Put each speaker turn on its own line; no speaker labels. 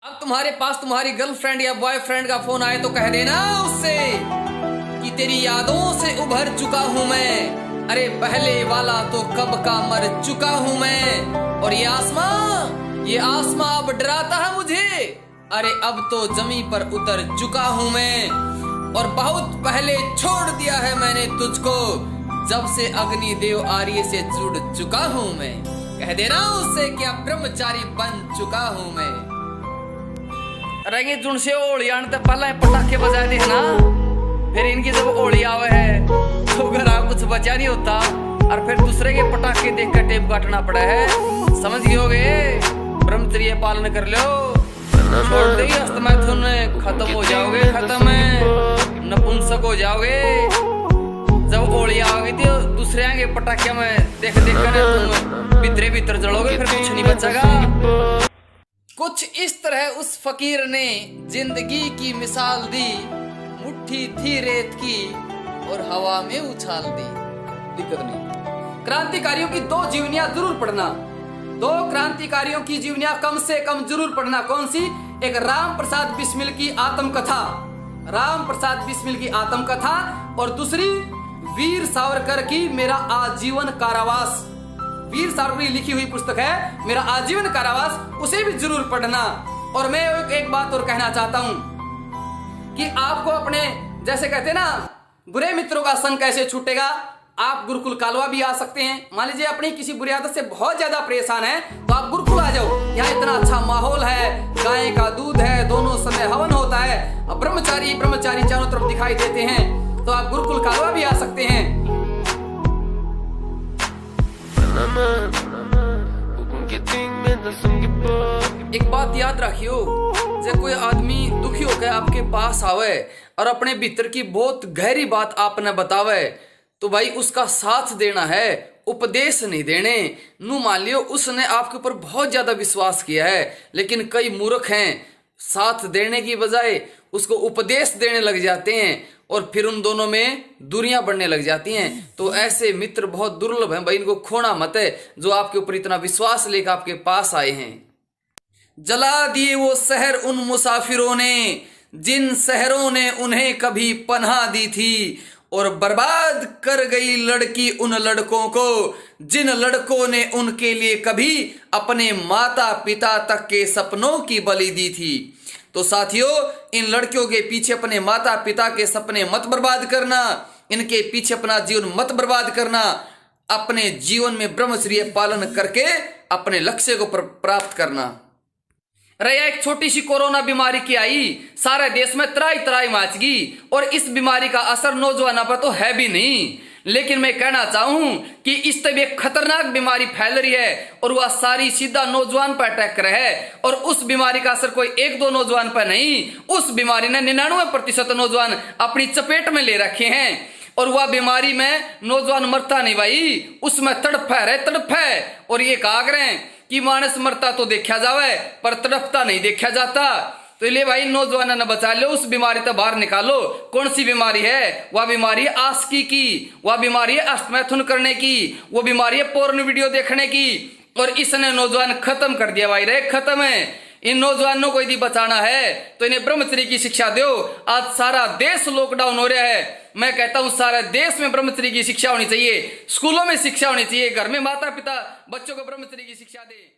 अब तुम्हारे पास तुम्हारी गर्लफ्रेंड या बॉयफ्रेंड का फोन आए तो कह देना उससे कि तेरी यादों से उभर चुका हूं मैं। अरे पहले वाला तो कब का मर चुका हूं मैं। और ये आसमां अब डराता है मुझे। अरे अब तो जमी पर उतर चुका हूं मैं। और बहुत पहले छोड़ दिया है मैंने तुझको, जब से अग्निदेव आर्य से जुड़ चुका हूं मैं। कह देना उससे क्या ब्रह्मचारी बन चुका हूं मैं।
रहेंगे जुन से ओली आने तो पहले पटाखे बजा दे ना, फिर इनकी जब ओली आवे है तो घर कुछ बचा नहीं होता और फिर दूसरे के पटाखे देख कर टेप काटना पड़ा है। समझ गए होगे, ब्रह्मचर्य पालन कर लो, छोड़ दे अस्तमैथुन, खत्म हो जाओगे, खत्म है, नपुंसक हो जाओगे। जब ओली आओगी तो दूसरे आगे पटाखे में देख देख कर तुम भीतर जलोगे, फिर कुछ नहीं बचेगा।
कुछ इस तरह उस फकीर ने जिंदगी की मिसाल दी, मुट्ठी थी रेत की और हवा में उछाल दी। दिक्कत नहीं। क्रांतिकारियों की 2 जीवनियां जरूर पढ़ना, 2 क्रांतिकारियों की जीवनियां कम से कम जरूर पढ़ना। कौन सी? एक राम प्रसाद बिस्मिल की आत्मकथा, राम प्रसाद बिस्मिल की आत्मकथा, और दूसरी वीर सावरकर की मेरा आजीवन कारावास। वीर सावरकर की लिखी हुई पुस्तक है मेरा आजीवन कारावास, उसे भी जरूर पढ़ना। और मैं एक बात और कहना चाहता हूं कि आपको अपने, जैसे कहते हैं ना, बुरे मित्रों का संग कैसे छूटेगा। आप गुरुकुल कालवा भी आ सकते हैं। मान लीजिए अपनी किसी बुरी आदत से बहुत ज्यादा परेशान है तो आप गुरुकुल आ जाओ, यहाँ इतना अच्छा माहौल है, गाय का दूध है, दोनों समय हवन होता है, ब्रह्मचारी चारों तरफ दिखाई देते हैं, तो आप गुरुकुल कालवा भी आ सकते हैं।
एक बात याद रखियो, जब कोई आदमी दुखी होकर आपके पास आवे और अपने भीतर की बहुत गहरी बात आपने बतावे तो भाई उसका साथ देना है, उपदेश नहीं देने। नू मान लियो उसने आपके ऊपर बहुत ज्यादा विश्वास किया है, लेकिन कई मूर्ख हैं, साथ देने की बजाय उसको उपदेश देने लग जाते हैं और फिर उन दोनों में दूरियां बढ़ने लग जाती हैं। तो ऐसे मित्र बहुत दुर्लभ हैं भाई, इनको खोना मत है जो आपके ऊपर इतना विश्वास लेकर आपके पास आए हैं।
जला दिए वो शहर उन मुसाफिरों ने, जिन शहरों ने उन्हें कभी पनाह दी थी, और बर्बाद कर गई लड़की उन लड़कों को, जिन लड़कों ने उनके लिए कभी अपने माता पिता तक के सपनों की बलि दी थी। तो साथियों, इन लड़कियों के पीछे अपने माता पिता के सपने मत बर्बाद करना, इनके पीछे अपना जीवन मत बर्बाद करना। अपने जीवन में ब्रह्मचर्य पालन करके अपने लक्ष्य को प्राप्त करना।
रहा एक छोटी सी कोरोना बीमारी की आई, सारे देश में त्राई त्राई मच गई, और इस बीमारी का असर नौजवानों पर तो है भी नहीं। लेकिन मैं कहना चाहूं कि इस तरह एक खतरनाक बीमारी फैल रही है और वह सारी सीधा नौजवान पर अटैक कर है। और उस बीमारी का असर कोई 1-2 नौजवान पर नहीं, उस बीमारी ने 99% नौजवान अपनी चपेट में ले रखे हैं। और वह बीमारी में नौजवान मरता नहीं भाई, उसमें तड़प है। और ये कहा करें कि मानस मरता तो देखा जावे पर तड़पता नहीं देखा जाता। तो इसलिए भाई नौजवानों ने बचा लो, उस बीमारी से बाहर निकालो। कौन सी बीमारी है? वह बीमारी है आस्की की, वह बीमारी है अस्तमैथुन करने की, वो बीमारी है पोर्न वीडियो देखने की। और इसने नौजवान खत्म कर दिया भाई, रे खत्म है। इन नौजवानों को यदि बचाना है तो इन्हें ब्रह्मचर्य की शिक्षा दो। आज सारा देश लॉकडाउन हो रहा है, मैं कहता हूं सारे देश में ब्रह्मचर्य की शिक्षा होनी चाहिए, स्कूलों में शिक्षा होनी चाहिए, घर में माता पिता बच्चों को ब्रह्मचर्य की शिक्षा दे।